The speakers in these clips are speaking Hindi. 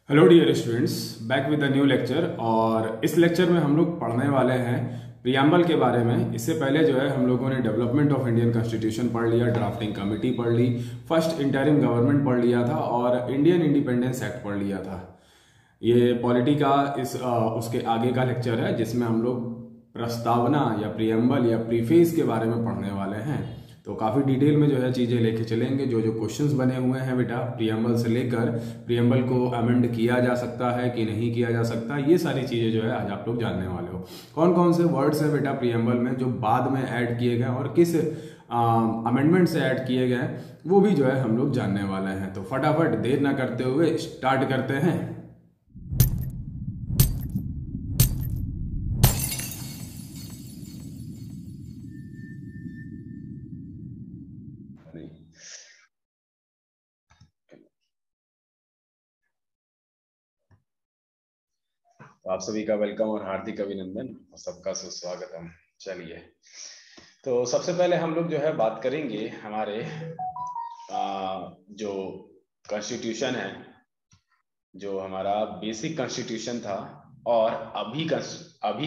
Hello dear students, back with the new lecture. और इस लेक्चर में हम लोग पढ़ने वाले हैं प्रियम्बल के बारे में। इससे पहले जो है हम लोगों ने डेवलपमेंट ऑफ इंडियन कॉन्स्टिट्यूशन पढ़ लिया, ड्राफ्टिंग कमेटी पढ़ ली, फर्स्ट इंटरिम गवर्नमेंट पढ़ लिया था और इंडियन इंडिपेंडेंस एक्ट पढ़ लिया था। ये पॉलिटी का उसके आगे का लेक्चर है जिसमें हम लोग प्रस्तावना या प्रियम्बल या प्रीफेस के बारे में पढ़ने वाले हैं। तो काफ़ी डिटेल में जो है चीज़ें लेके चलेंगे। जो जो क्वेश्चंस बने हुए हैं बेटा प्रियम्बल से लेकर, प्रियम्बल को अमेंड किया जा सकता है कि नहीं किया जा सकता, ये सारी चीज़ें जो है आज आप लोग जानने वाले हो। कौन कौन से वर्ड्स हैं बेटा प्रियम्बल में जो बाद में ऐड किए गए और किस अमेंडमेंट से ऐड किए गए, वो भी जो है हम लोग जानने वाले हैं। तो फटाफट देर ना करते हुए स्टार्ट करते हैं। तो आप सभी का वेलकम और हार्दिक अभिनंदन और सबका सुस्वागतम। चलिए, तो सबसे पहले हम लोग जो है बात करेंगे हमारे जो कॉन्स्टिट्यूशन है, जो हमारा बेसिक कॉन्स्टिट्यूशन था और अभी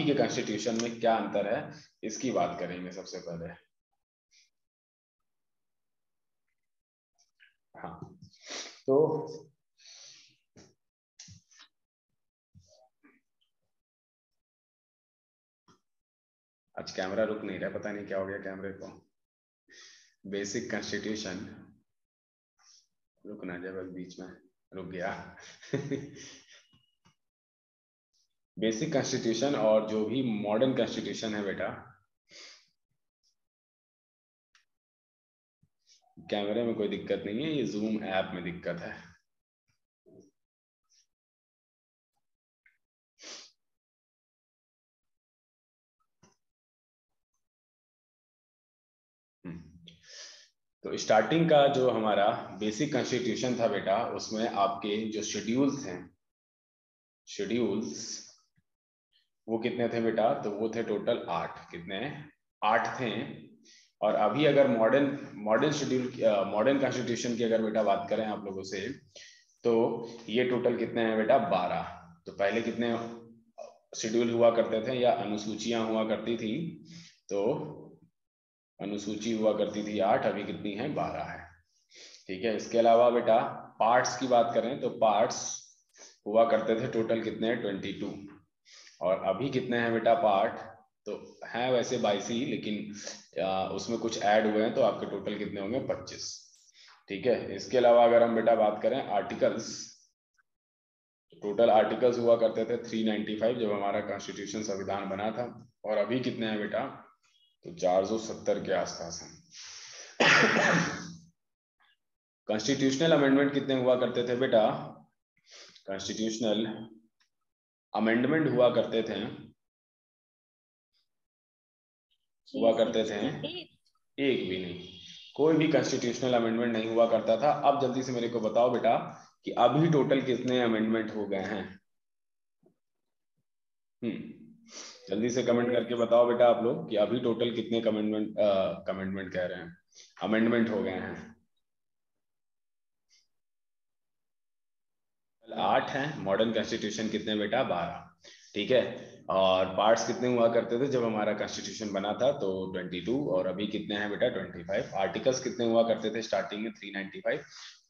के कॉन्स्टिट्यूशन में क्या अंतर है, इसकी बात करेंगे सबसे पहले। हाँ, तो आज कैमरा रुक नहीं रहा, पता नहीं क्या हो गया कैमरे को। बेसिक कॉन्स्टिट्यूशन रुक ना जाए, बस बीच में रुक गया। बेसिक कॉन्स्टिट्यूशन और जो भी मॉडर्न कॉन्स्टिट्यूशन है बेटा, कैमरे में कोई दिक्कत नहीं है, ये जूम ऐप में दिक्कत है। तो स्टार्टिंग का जो हमारा बेसिक कॉन्स्टिट्यूशन था बेटा, उसमें आपके जो शेड्यूल्स हैं, शेड्यूल्स वो कितने थे बेटा? तो वो थे टोटल 8। कितने? 8 थे। और अभी अगर modern modern schedule, modern constitution की अगर बेटा बात करें आप लोगों से, तो ये टोटल कितने हैं बेटा? 12। तो पहले कितने शेड्यूल हुआ करते थे या अनुसूचियां हुआ करती थी? तो अनुसूची हुआ करती थी 8, अभी कितनी है? 12 है। ठीक है। इसके अलावा बेटा पार्ट्स की बात करें तो पार्ट्स हुआ करते थे टोटल कितने? 22। और अभी कितने हैं बेटा पार्ट? तो हैं वैसे 22 ही, लेकिन उसमें कुछ ऐड हुए हैं तो आपके टोटल कितने होंगे? 25। ठीक है। इसके अलावा अगर हम बेटा बात करें आर्टिकल्स, टोटल आर्टिकल्स हुआ करते थे 395 जब हमारा कॉन्स्टिट्यूशन संविधान बना था। और अभी कितने हैं बेटा? तो 470 के आसपास हैं। कॉन्स्टिट्यूशनल अमेंडमेंट कितने हुआ करते थे बेटा? कॉन्स्टिट्यूशनल अमेंडमेंट हुआ करते थे एक भी नहीं। कोई भी कॉन्स्टिट्यूशनल अमेंडमेंट नहीं हुआ करता था। अब जल्दी से मेरे को बताओ बेटा कि अभी टोटल कितने अमेंडमेंट हो गए हैं? जल्दी से कमेंट करके बताओ बेटा आप लोग कि अभी टोटल कितने कमेंटमेंट कह रहे हैं, अमेंडमेंट हो गए हैं? 8 हैं। मॉडर्न कॉन्स्टिट्यूशन कितने बेटा? 12। ठीक है। और पार्ट्स कितने हुआ करते थे जब हमारा कॉन्स्टिट्यूशन बना था? तो 22। और अभी कितने हैं बेटा? 25। आर्टिकल्स कितने हुआ करते थे स्टार्टिंग में? 395।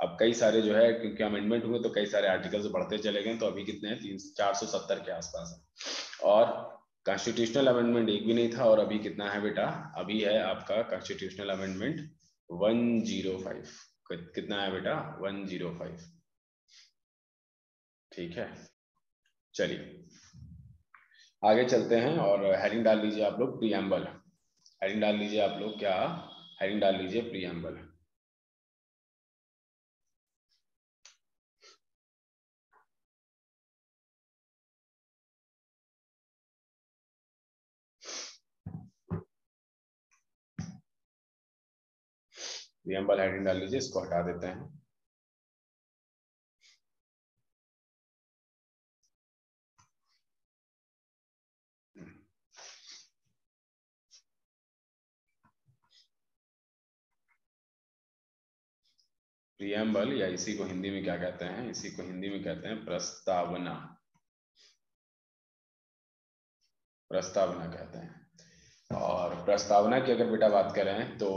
अब कई सारे जो है, क्योंकि अमेंडमेंट हुए तो कई सारे आर्टिकल्स बढ़ते चले गए, तो अभी कितने हैं? 470 के आसपास है। और कॉन्स्टिट्यूशनल अमेंडमेंट एक भी नहीं था। और अभी कितना है बेटा? अभी है आपका कॉन्स्टिट्यूशनल अमेंडमेंट 105। कितना है बेटा? 105। ठीक है। चलिए आगे चलते हैं और हेडिंग डाल लीजिए आप लोग प्रीएम्बल। हेडिंग डाल लीजिए आप लोग, क्या हेडिंग डाल लीजिए? प्रीएम्बल। प्रीएम्बल हेडिंग डाल लीजिए, इसको हटा देते हैं। प्रियम्बल, या इसी को हिंदी में क्या कहते हैं, इसी को हिंदी में कहते हैं प्रस्तावना, प्रस्तावना कहते हैं। और प्रस्तावना की अगर बेटा बात करें तो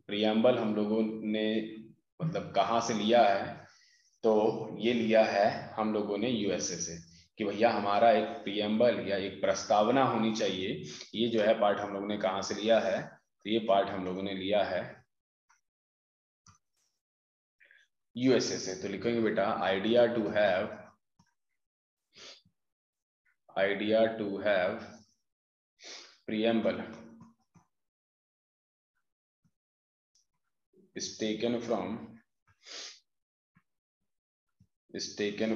प्रियम्बल हम लोगों ने मतलब कहाँ से लिया है, तो ये लिया है हम लोगों ने यूएसए से, कि भैया हमारा एक प्रियम्बल या एक प्रस्तावना होनी चाहिए। ये जो है पार्ट हम लोगों ने कहाँ से लिया है, तो ये पार्ट हम लोगों ने लिया है यूएसए से। तो लिखेंगे बेटा idea to have preamble is taken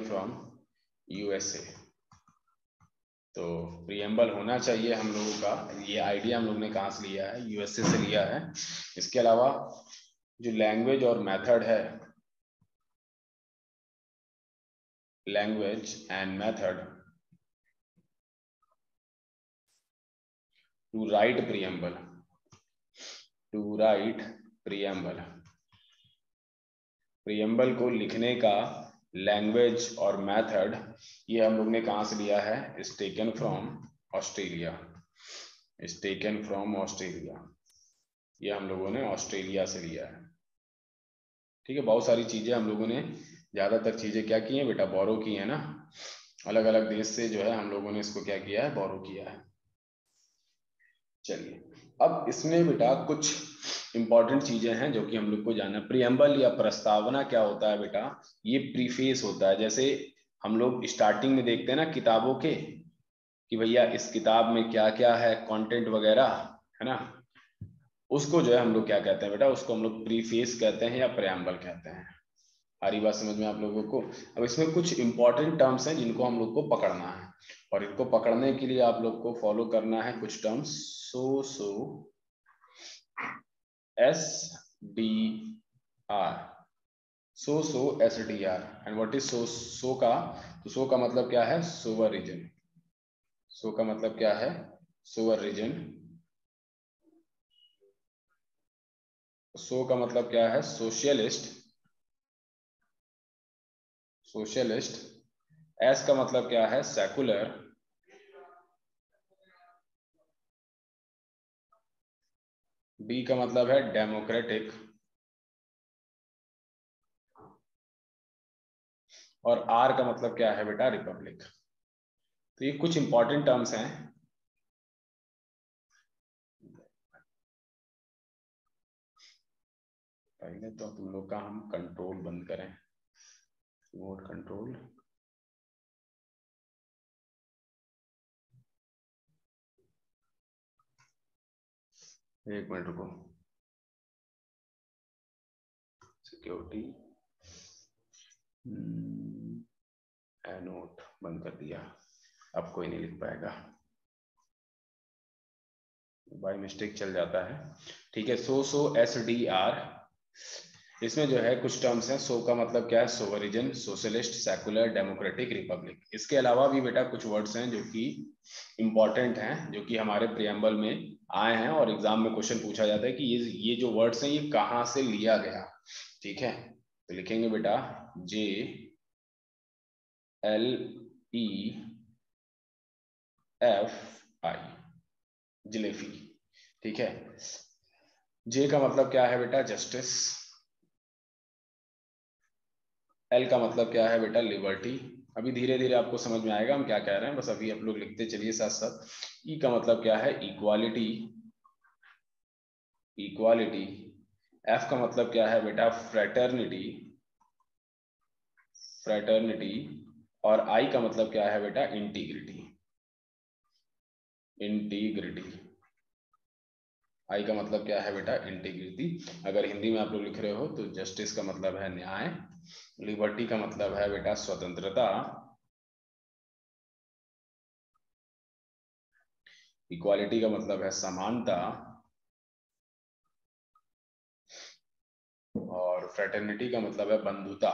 from USA। तो प्रियम्बल होना चाहिए हम लोगों का, ये आइडिया हम लोग ने कहाँ से लिया है, यूएसए से लिया है। इसके अलावा जो लैंग्वेज और मेथड है, language and method to write preamble, preamble को लिखने का लैंग्वेज और मेथड, ये हम लोग ने कहाँ से लिया है, इज टेकन फ्रॉम ऑस्ट्रेलिया, ये हम लोगों ने ऑस्ट्रेलिया से लिया है। ठीक है, बहुत सारी चीजें हम लोगों ने, ज्यादातर चीजें क्या की हैं बेटा, बोरो की है ना, अलग अलग देश से जो है हम लोगों ने इसको क्या किया है, बोरो किया है। चलिए, अब इसमें बेटा कुछ इंपॉर्टेंट चीजें हैं जो कि हम लोग को जानना। प्रियम्बल या प्रस्तावना क्या होता है बेटा, ये प्रीफेस होता है। जैसे हम लोग स्टार्टिंग में देखते हैं ना किताबों के, कि भैया इस किताब में क्या क्या है, कंटेंट वगैरह है ना, उसको जो है हम लोग क्या कहते हैं बेटा, उसको हम लोग प्रीफेस कहते हैं या प्रियम्बल कहते हैं। सारी बात समझ में आप लोगों को। अब इसमें कुछ इंपॉर्टेंट टर्म्स हैं जिनको हम लोग को पकड़ना है, और इनको पकड़ने के लिए आप लोग को फॉलो करना है कुछ terms. So SDR, SDR। And what is so का, तो सो का मतलब क्या है, सोवर रीजन, सो का मतलब क्या है, सोवर रीजन। सो का मतलब क्या है, सोशलिस्ट, एस का मतलब क्या है, सेकुलर, डी का मतलब है डेमोक्रेटिक, और आर का मतलब क्या है बेटा, रिपब्लिक। तो ये कुछ इंपॉर्टेंट टर्म्स हैं। पहले तो तुम लोग का हम कंट्रोल बंद करें, कीबोर्ड कंट्रोल। एक मिनट रुको, सिक्योरिटी नोट बंद कर दिया, अब कोई नहीं लिख पाएगा, बाय मिस्टेक चल जाता है। ठीक है, सो SDR, इसमें जो है कुछ टर्म्स हैं। सो का मतलब क्या है, सोवरिजन, सोशलिस्ट, सेकुलर, डेमोक्रेटिक, रिपब्लिक। इसके अलावा भी बेटा कुछ वर्ड्स हैं जो कि इंपॉर्टेंट हैं, जो कि हमारे प्रियम्बल में आए हैं, और एग्जाम में क्वेश्चन पूछा जाता है कि ये जो वर्ड्स हैं ये कहाँ से लिया गया। ठीक है, तो लिखेंगे बेटा JLEFI, जिलेफी। ठीक है, जे का मतलब क्या है बेटा, जस्टिस, एल का मतलब क्या है बेटा, लिबर्टी। अभी धीरे धीरे आपको समझ में आएगा हम क्या कह रहे हैं, बस अभी आप लोग लिखते चलिए साथ साथ। ई का मतलब क्या है, इक्वालिटी, एफ का मतलब क्या है बेटा, फ्रेटर्निटी, और आई का मतलब क्या है बेटा, इंटीग्रिटी, आई का मतलब क्या है बेटा, इंटीग्रिटी। अगर हिंदी में आप लोग लिख रहे हो तो जस्टिस का मतलब है न्याय, लिबर्टी का मतलब है बेटा स्वतंत्रता, इक्वालिटी का मतलब है समानता, और फ्रेटर्निटी का मतलब है बंधुता,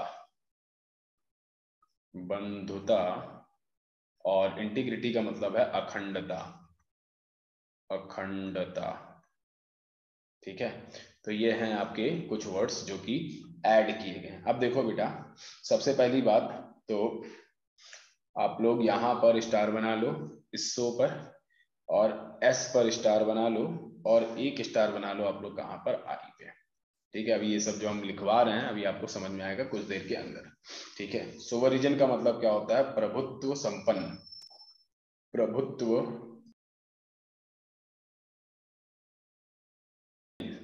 और इंटीग्रिटी का मतलब है अखंडता। ठीक है, तो ये हैं आपके कुछ वर्ड्स जो कि ऐड किए गए। अब देखो बेटा, सबसे पहली बात तो आप लोग यहाँ पर स्टार बना लो इस शो पर, और एस पर स्टार बना लो, और एक स्टार बना लो आप लोग कहाँ पर, आई पे। ठीक है, अभी ये सब जो हम लिखवा रहे हैं अभी आपको समझ में आएगा कुछ देर के अंदर। ठीक है, सोवरिजन का मतलब क्या होता है, प्रभुत्व संपन्न, प्रभुत्व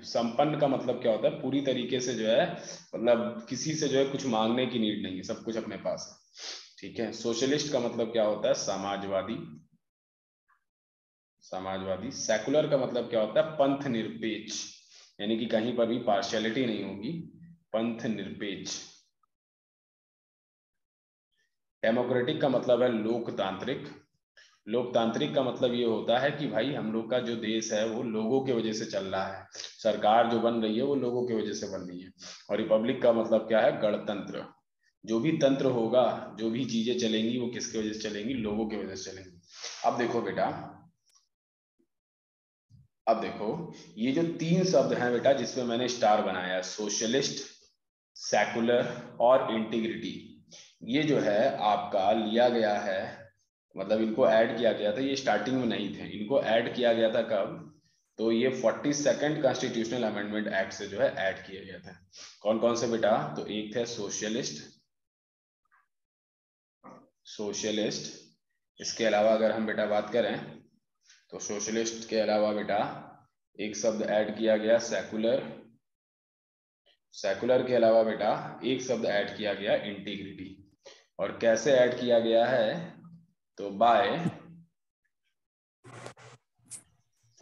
संपन्न का मतलब क्या होता है, पूरी तरीके से जो है, मतलब किसी से जो है कुछ मांगने की नीड नहीं है, सब कुछ अपने पास है। ठीक है, सोशलिस्ट का मतलब क्या होता है, समाजवादी, समाजवादी। सेकुलर का मतलब क्या होता है, पंथ निरपेक्ष, यानी कि कहीं पर भी पार्शियलिटी नहीं होगी, पंथ निरपेक्ष। डेमोक्रेटिक का मतलब है लोकतांत्रिक, लोकतांत्रिक का मतलब ये होता है कि भाई हम लोग का जो देश है वो लोगों की वजह से चल रहा है, सरकार जो बन रही है वो लोगों की वजह से बन रही है। और रिपब्लिक का मतलब क्या है, गणतंत्र। जो भी तंत्र होगा, जो भी चीजें चलेंगी वो किसकी वजह से चलेंगी, लोगों की वजह से चलेंगी। अब देखो बेटा, अब देखो, ये जो तीन शब्द हैं बेटा जिसमें मैंने स्टार बनाया, सोशलिस्ट, सेकुलर और इंटीग्रिटी, ये जो है आपका लिया गया है, मतलब इनको ऐड किया गया था, ये स्टार्टिंग में नहीं थे, इनको ऐड किया गया था कब, तो ये 42nd कॉन्स्टिट्यूशनल अमेंडमेंट एक्ट से जो है ऐड किया गया था। कौन कौन से बेटा, तो एक थे सोशलिस्ट, सोशलिस्ट, इसके अलावा अगर हम बेटा बात करें तो सोशलिस्ट के अलावा बेटा एक शब्द ऐड किया गया सेकुलर, सेकुलर के अलावा बेटा एक शब्द ऐड किया गया इंटीग्रिटी। और कैसे ऐड किया गया है, तो by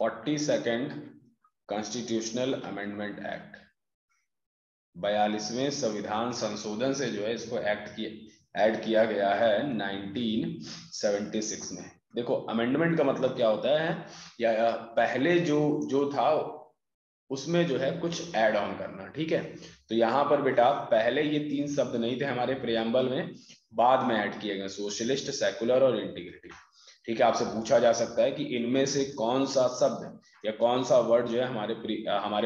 42nd constitutional amendment act, 42वें संविधान संशोधन से जो है इसको एक्ट किया, ऐड किया गया है 1976 में। देखो अमेंडमेंट का मतलब क्या होता है, या पहले जो जो था उसमें जो है कुछ ऐड ऑन करना। ठीक है, तो यहाँ पर बेटा पहले ये तीन शब्द नहीं थे हमारे प्रियम्बल में, बाद में ऐड किए गए, सोशलिस्ट, सेकुलर और इंटीग्रिटी। ठीक है, आपसे पूछा जा सकता है कि इनमें से कौन सा शब्द या कौन सा वर्ड जो है हमारे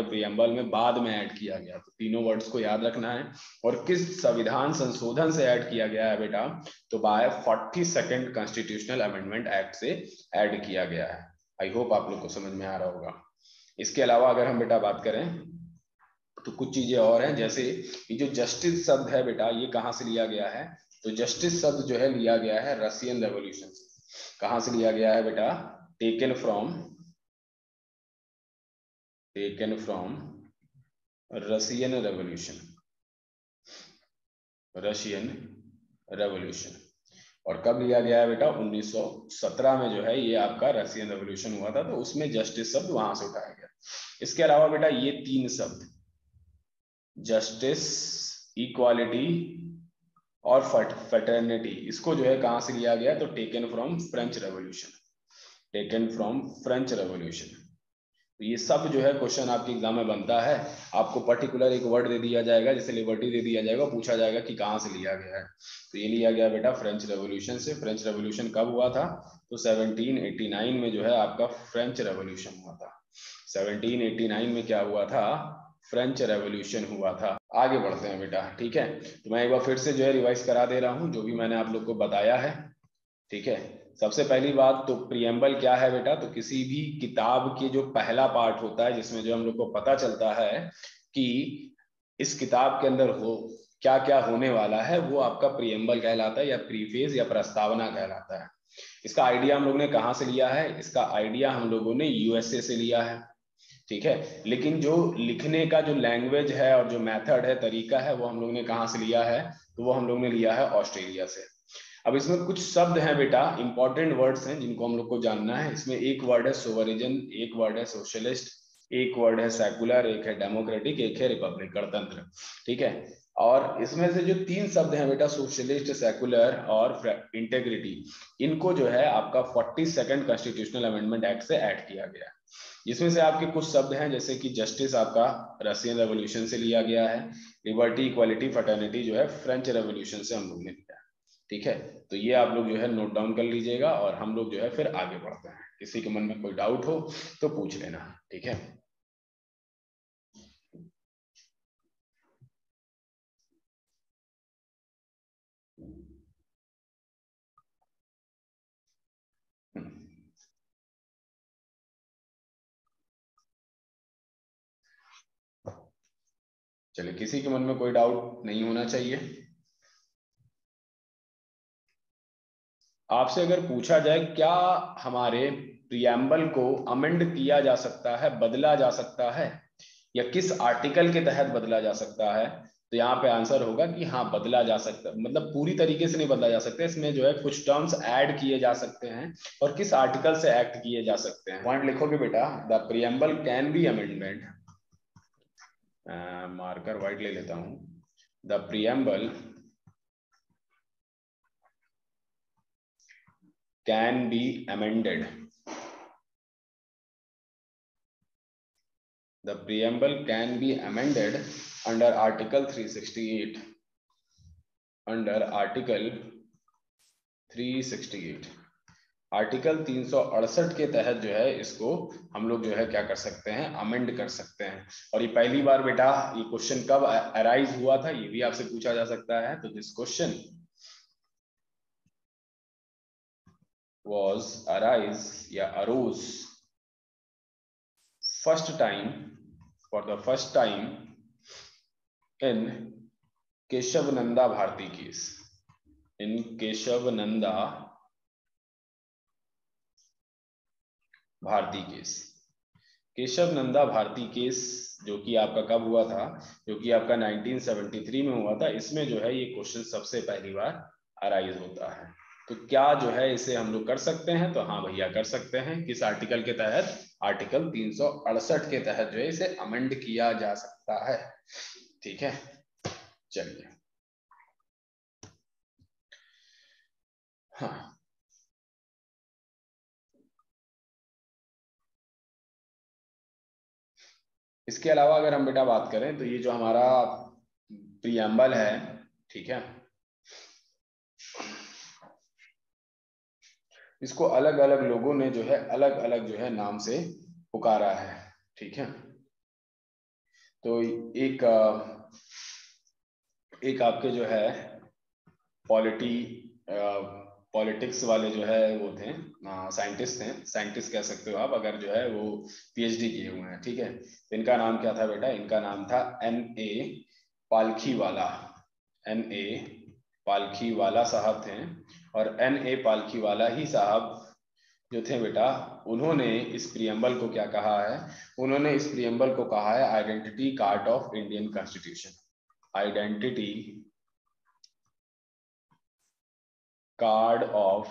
प्रियम्बल में बाद में ऐड किया गया, तो तीनों वर्ड्स को याद रखना है। और किस संविधान संशोधन से ऐड किया गया है बेटा, तो by 42nd constitutional amendment act से ऐड किया गया है। आई होप आप लोग को समझ में आ रहा होगा। इसके अलावा अगर हम बेटा बात करें तो कुछ चीजें और हैं, जैसे ये जो जस्टिस शब्द है बेटा ये कहाँ से लिया गया है, तो जस्टिस शब्द जो है लिया गया है रशियन रेवोल्यूशन से। कहां से लिया गया है बेटा, taken from, taken from Russian revolution, Russian revolution. और कब लिया गया है बेटा, 1917 में जो है ये आपका रशियन रेवोल्यूशन हुआ था, तो उसमें जस्टिस शब्द वहां से उठाया गया। इसके अलावा बेटा ये तीन शब्द जस्टिस, इक्वालिटी और फैटर्निटी, इसको जो है कहां से लिया गया, तो taken from French revolution, taken from French revolution. तो ये सब जो है क्वेश्चन आपके एग्जाम में बनता है, आपको पर्टिकुलर एक वर्ड दे दिया जाएगा, जैसे लिबर्टी दे दिया जाएगा, पूछा जाएगा कि कहाँ से लिया गया है, तो ये लिया गया बेटा फ्रेंच रेवोल्यूशन से। फ्रेंच रेवोल्यूशन कब हुआ था, तो 1789 में जो है आपका फ्रेंच रेवोल्यूशन हुआ था। 1789 में क्या हुआ था, फ्रेंच रेवोल्यूशन हुआ था। आगे बढ़ते हैं बेटा, ठीक है, तो मैं एक बार फिर से जो है रिवाइज करा दे रहा हूँ जो भी मैंने आप लोग को बताया है। ठीक है, सबसे पहली बात तो प्रियम्बल क्या है बेटा, तो किसी भी किताब के जो पहला पार्ट होता है जिसमें जो हम लोग को पता चलता है कि इस किताब के अंदर हो क्या क्या होने वाला है, वो आपका प्रियम्बल कहलाता है, या प्रीफेस या प्रस्तावना कहलाता है। इसका आइडिया हम लोग ने कहाँ से लिया है, इसका आइडिया हम लोगों ने यूएसए से लिया है। ठीक है, लेकिन जो लिखने का जो लैंग्वेज है और जो मेथड है, तरीका है, वो हम लोग ने कहाँ से लिया है, तो वो हम लोग ने लिया है ऑस्ट्रेलिया से। अब इसमें कुछ शब्द हैं बेटा, इंपॉर्टेंट वर्ड्स हैं जिनको हम लोग को जानना है। इसमें एक वर्ड है सोवरिजन, एक वर्ड है सोशलिस्ट, एक वर्ड है सेकुलर, एक है डेमोक्रेटिक, एक है रिपब्लिक, गणतंत्र। ठीक है, और इसमें से जो तीन शब्द हैं बेटा, सोशलिस्ट, सेकुलर और इंटेग्रिटी, इनको जो है आपका 42nd कॉन्स्टिट्यूशनल अमेंडमेंट एक्ट से ऐड किया गया है। इसमें से आपके कुछ शब्द हैं जैसे कि जस्टिस आपका रशियन रेवोल्यूशन से लिया गया है, लिबर्टी, इक्वालिटी, फ्रेटर्निटी जो है फ्रेंच रेवोल्यूशन से हम लोग ने लिया है। ठीक है, तो ये आप लोग जो है नोट डाउन कर लीजिएगा, और हम लोग जो है फिर आगे बढ़ते हैं। किसी के मन में कोई डाउट हो तो पूछ लेना। ठीक है। चलिए, किसी के मन में कोई डाउट नहीं होना चाहिए। आपसे अगर पूछा जाए क्या हमारे प्रियम्बल को अमेंड किया जा सकता है, बदला जा सकता है, या किस आर्टिकल के तहत बदला जा सकता है, तो यहाँ पे आंसर होगा कि हाँ, बदला जा सकता है। मतलब पूरी तरीके से नहीं बदला जा सकता, इसमें जो है कुछ टर्म्स ऐड किए जा सकते हैं, और किस आर्टिकल से एक्ट किए जा सकते हैं। पॉइंट लिखोगे बेटा, the preamble can be amendment, marker white ले लेता हूं, the preamble can be amended, the preamble can be amended under article 368, under article 368, article 368 के तहत जो है इसको हम लोग जो है क्या कर सकते हैं, अमेंड कर सकते हैं। और ये पहली बार बेटा ये क्वेश्चन कब अराइज हुआ था, ये भी आपसे पूछा जा सकता है। तो दिस क्वेश्चन was arise या arose first time, for the first time in Keshav Nanda Bharati case, in Keshav Nanda Bharati case. Keshav Nanda Bharati case जो कि आपका कब हुआ था, जो कि आपका 1973 में हुआ था। इसमें जो है ये क्वेश्चन सबसे पहली बार अराइज होता है। तो क्या जो है इसे हम लोग कर सकते हैं, तो हाँ भैया कर सकते हैं। किस आर्टिकल के तहत, आर्टिकल 368 के तहत जो है इसे अमेंड किया जा सकता है। ठीक है, चलिए। हाँ, इसके अलावा अगर हम बेटा बात करें तो ये जो हमारा प्रियम्बल है, ठीक है, इसको अलग अलग लोगों ने जो है अलग अलग जो है नाम से पुकारा है। ठीक है, तो एक आपके जो है पॉलिटिक्स वाले जो है वो थे, साइंटिस्ट थे, साइंटिस्ट कह सकते हो आप, अगर जो है वो पीएचडी किए हुए हैं। ठीक है, तो इनका नाम क्या था बेटा, इनका नाम था N.A. पालखीवाला, N.A. पालखीवाला साहब थे। और N.A. पालखीवाला ही साहब जो थे बेटा, उन्होंने इस प्रियम्बल को क्या कहा है, उन्होंने इस प्रियम्बल को कहा है identity card of Indian constitution, identity card of,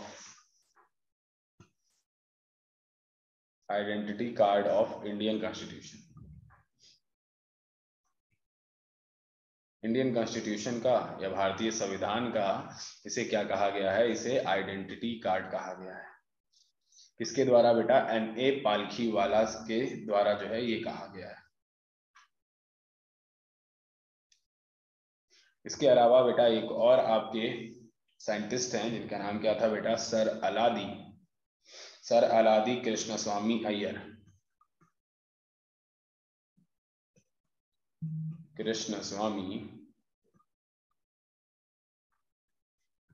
identity card of Indian constitution. Indian constitution का या भारतीय संविधान का इसे क्या कहा गया है, इसे आइडेंटिटी कार्ड कहा गया है। किसके द्वारा बेटा, N.A. पालखीवाला के द्वारा जो है ये कहा गया है। इसके अलावा बेटा एक और आपके साइंटिस्ट हैं जिनका नाम क्या था बेटा, सर अलादी, सर अलादी कृष्णस्वामी अय्यर, कृष्णस्वामी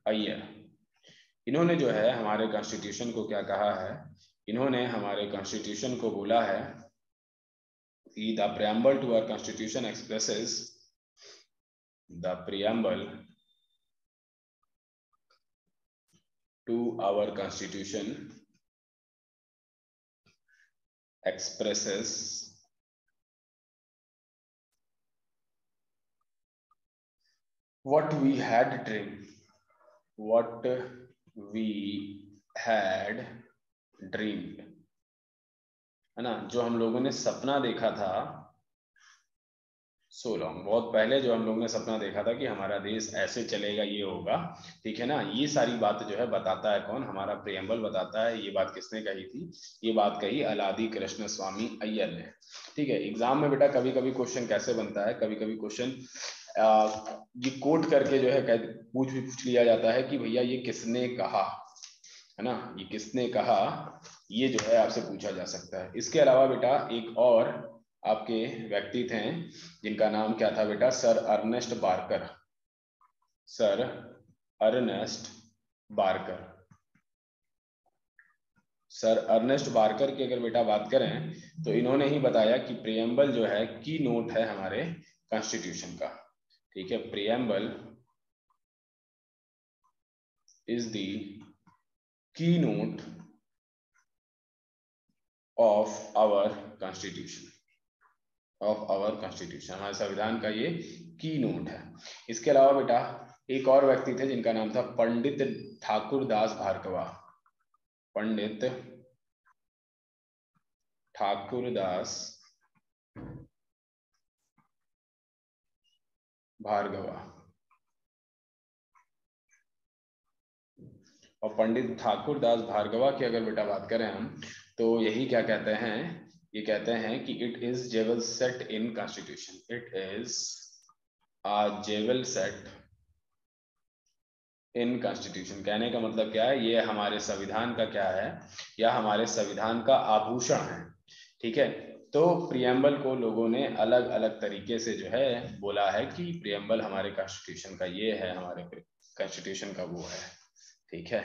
अय्यर। इन्होंने जो है हमारे कॉन्स्टिट्यूशन को क्या कहा है, इन्होंने हमारे कॉन्स्टिट्यूशन को बोला है कि the preamble to our constitution expresses, the preamble to our constitution expresses what we had dreamed, what we had dreamed, है ना, जो हम लोगों ने सपना देखा था, सो लॉन्ग, बहुत पहले जो हम लोगों ने सपना देखा था कि हमारा देश ऐसे चलेगा, ये होगा। ठीक है ना, ये सारी बात जो है बताता है कौन, हमारा प्रियम्बल बताता है। ये बात किसने कही थी, ये बात कही अलादी कृष्ण स्वामी अय्यर ने। ठीक है, एग्जाम में बेटा कभी कभी क्वेश्चन कैसे बनता है, कभी कभी क्वेश्चन ये कोट करके जो है पूछ लिया जाता है कि भैया ये किसने कहा, है ना, ये किसने कहा, ये जो है आपसे पूछा जा सकता है। इसके अलावा बेटा एक और आपके व्यक्ति थे जिनका नाम क्या था बेटा, sir Ernest Barker, sir Ernest Barker. Sir Ernest Barker की अगर बेटा बात करें तो इन्होंने ही बताया कि प्रियम्बल जो है की नोट है हमारे कॉन्स्टिट्यूशन का। ठीक है, preamble is the keynote of our constitution, हमारे संविधान का ये की नोट है। इसके अलावा बेटा एक और व्यक्ति थे जिनका नाम था पंडित ठाकुरदास भार्गवा। पंडित ठाकुरदास भार्गवा। और पंडित ठाकुरदास भार्गवा की अगर बेटा बात करें हम, तो यही क्या कहते हैं, ये कहते हैं कि it is jewel set in constitution, it is a jewel set in constitution. कहने का मतलब क्या है, ये हमारे संविधान का क्या है, या हमारे संविधान का आभूषण है। ठीक है, तो प्रियम्बल को लोगों ने अलग अलग तरीके से जो है बोला है कि प्रियम्बल हमारे कॉन्स्टिट्यूशन का ये है, हमारे कॉन्स्टिट्यूशन का वो है। ठीक है,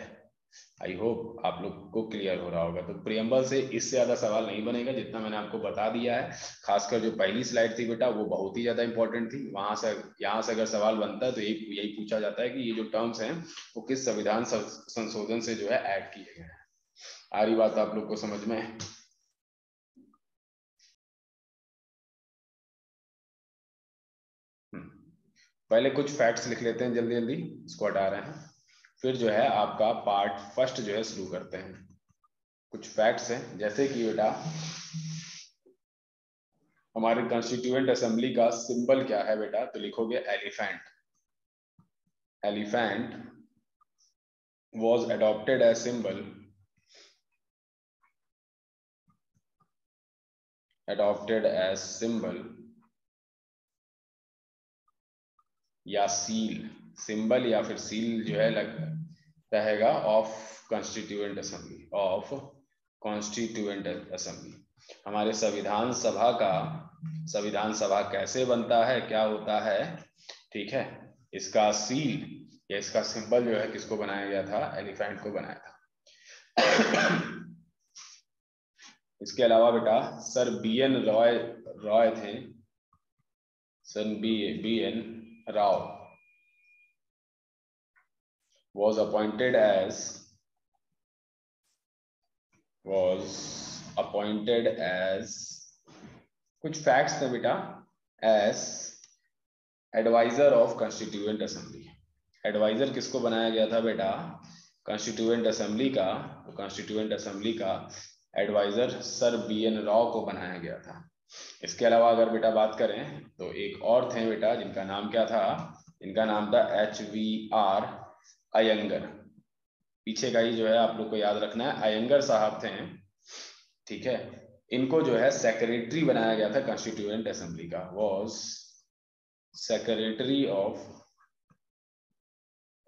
आई होप आप लोग को क्लियर हो रहा होगा। तो प्रियम्बल से इससे ज्यादा सवाल नहीं बनेगा जितना मैंने आपको बता दिया है। खासकर जो पहली स्लाइड थी बेटा वो बहुत ही ज्यादा इंपॉर्टेंट थी, वहां से यहाँ से अगर सवाल बनता है तो यही पूछा जाता है कि ये जो टर्म्स हैं वो किस संविधान संशोधन से जो है ऐड किए गए हैं। आ रही बात आप लोग को समझ में? पहले कुछ फैक्ट्स लिख लेते हैं जल्दी जल्दी, इसको हटा रहे हैं, फिर जो है आपका पार्ट फर्स्ट जो है शुरू करते हैं। कुछ फैक्ट्स हैं, जैसे कि बेटा हमारे कॉन्स्टिट्यूएंट असेंबली का सिंबल क्या है बेटा, तो लिखोगे elephant. Elephant was adopted as symbol, या सील, सिंबल या फिर सील जो है रहेगा of constituent assembly, of constituent assembly. हमारे संविधान सभा कैसे बनता है, क्या होता है, ठीक है, इसका सील या इसका सिंबल जो है किसको बनाया गया था, एलिफेंट को बनाया था। इसके अलावा बेटा सर बी.एन. रॉय थे, sir BN. Rau was appointed as कुछ फैक्ट्स थे बेटा, as advisor of constituent assembly. Advisor किसको बनाया गया था बेटा, कॉन्स्टिट्यूएंट असेंबली का। तो कॉन्स्टिट्यूएंट असेंबली का एडवाइजर सर बी.एन. राव को बनाया गया था। इसके अलावा अगर बेटा बात करें तो एक और थे बेटा जिनका नाम क्या था, इनका नाम था H.V.R. अयंगर। पीछे का ही जो है आप लोग को याद रखना है, अयंगर साहब थे। ठीक है, इनको जो है सेक्रेटरी बनाया गया था कॉन्स्टिट्यूएंट असेंबली का, was secretary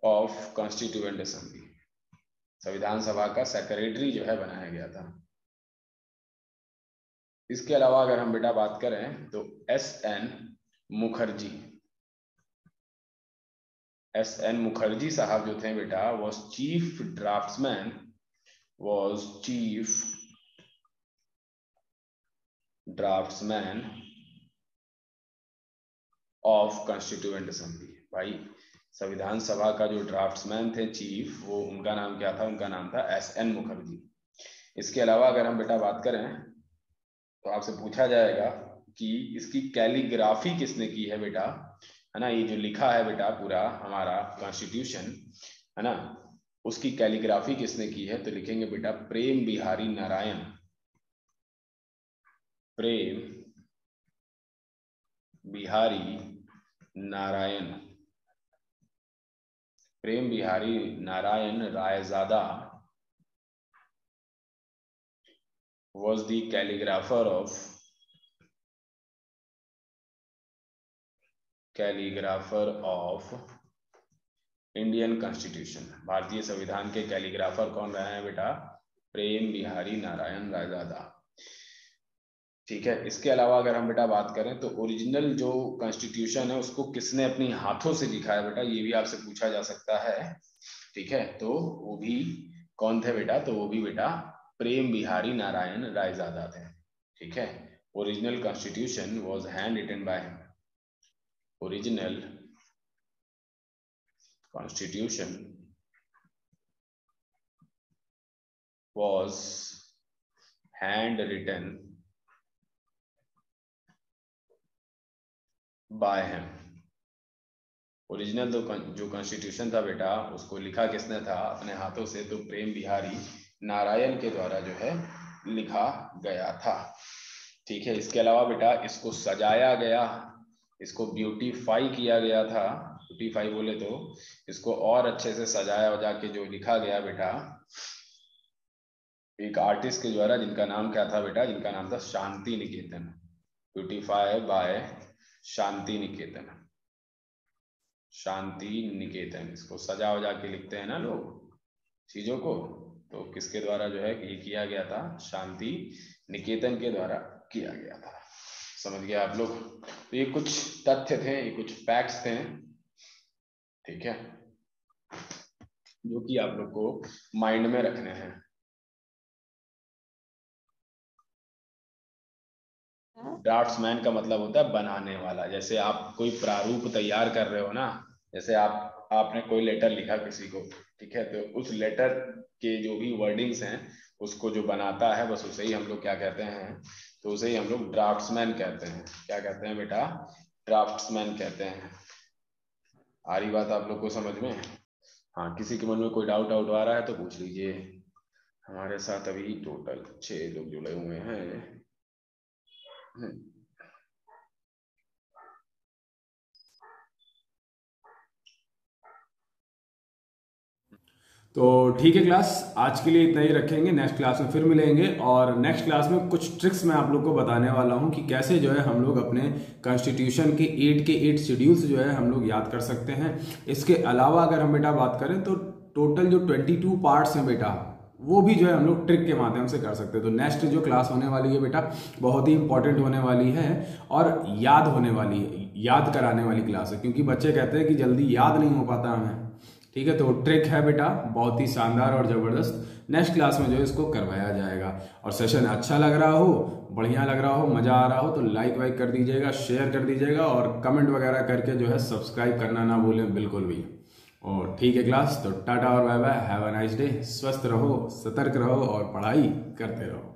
of constituent assembly. संविधान सभा का सेक्रेटरी जो है बनाया गया था। इसके अलावा अगर हम बेटा बात करें तो S.N. मुखर्जी साहब जो थे बेटा was chief draughtsman of constituent assembly. भाई संविधान सभा का जो ड्राफ्ट्समैन थे चीफ, वो उनका नाम क्या था, उनका नाम था S.N. मुखर्जी। इसके अलावा अगर हम बेटा बात करें तो आपसे पूछा जाएगा कि इसकी कैलीग्राफी किसने की है बेटा, है ना, ये जो लिखा है बेटा पूरा हमारा कॉन्स्टिट्यूशन, है ना, उसकी कैलीग्राफी किसने की है, तो लिखेंगे बेटा Prem Behari Narain. Prem Behari Narain, Prem Behari Narain Raizada was the calligrapher of Indian constitution. भारतीय संविधान के कैलीग्राफर कौन रहे हैं बेटा, प्रेम बिहारी नारायण रायजादा। ठीक है, इसके अलावा अगर हम बेटा बात करें तो ओरिजिनल जो कॉन्स्टिट्यूशन है उसको किसने अपनी हाथों से लिखा है बेटा, ये भी आपसे पूछा जा सकता है। ठीक है, तो वो भी कौन थे बेटा, तो वो भी बेटा प्रेम बिहारी नारायण रायजादा थे। ठीक है, original constitution was hand written by him. Original constitution was hand written by him। Original जो कॉन्स्टिट्यूशन था बेटा उसको लिखा किसने था अपने हाथों से, तो प्रेम बिहारी नारायण के द्वारा जो है लिखा गया था। ठीक है, इसके अलावा बेटा इसको सजाया गया, इसको ब्यूटीफाई किया गया था। ब्यूटीफाई बोले तो इसको और अच्छे से सजाया वजा के जो लिखा गया बेटा एक आर्टिस्ट के द्वारा, जिनका नाम क्या था बेटा, जिनका नाम था शांति निकेतन। Beautify bye Shanti Niketan. शांति निकेतन, इसको सजा वजा के लिखते हैं ना लोग चीजों को, तो किसके द्वारा जो है ये किया गया था, शांति निकेतन के द्वारा किया गया था। समझ गया आप लोग। तो ये कुछ तथ्य थे, ये कुछ फैक्ट्स थे, ठीक है, जो कि आप लोग को माइंड में रखने हैं। ड्राफ्ट्समैन का मतलब होता है बनाने वाला। जैसे आप कोई प्रारूप तैयार कर रहे हो ना, जैसे आपने कोई लेटर लिखा किसी को, ठीक है, तो उस लेटर के जो भी वर्डिंग्स हैं उसको जो बनाता है बस उसे ही हम लोग क्या कहते हैं, तो उसे ही हम लोग ड्राफ्ट्समैन कहते हैं। क्या कहते हैं बेटा, ड्राफ्ट्समैन कहते हैं। आ रही बात आप लोग को समझ में? हाँ, किसी के मन में कोई डाउट आ रहा है तो पूछ लीजिए। हमारे साथ अभी टोटल 6 लोग जुड़े हुए हैं। तो ठीक है क्लास, आज के लिए इतना ही रखेंगे। नेक्स्ट क्लास में फिर मिलेंगे और नेक्स्ट क्लास में कुछ ट्रिक्स मैं आप लोग को बताने वाला हूं कि कैसे जो है हम लोग अपने कॉन्स्टिट्यूशन के 8 के 8 शेड्यूल्स जो है हम लोग याद कर सकते हैं। इसके अलावा अगर हम बेटा बात करें तो टोटल जो 22 पार्ट्स हैं बेटा वो भी जो है हम लोग ट्रिक के माध्यम से कर सकते हैं। तो नेक्स्ट जो क्लास होने वाली है बेटा बहुत ही इंपॉर्टेंट होने वाली है और याद होने वाली है, याद कराने वाली क्लास है, क्योंकि बच्चे कहते हैं कि जल्दी याद नहीं हो पाता हमें। ठीक है, तो ट्रिक है बेटा बहुत ही शानदार और जबरदस्त। नेक्स्ट क्लास में जो है इसको करवाया जाएगा। और सेशन अच्छा लग रहा हो, बढ़िया लग रहा हो, मजा आ रहा हो तो लाइक वाइक कर दीजिएगा, शेयर कर दीजिएगा और कमेंट वगैरह करके जो है सब्सक्राइब करना ना भूलें बिल्कुल भी। और ठीक है क्लास, तो टाटा और bye bye, have a nice day. स्वस्थ रहो, सतर्क रहो और पढ़ाई करते रहो।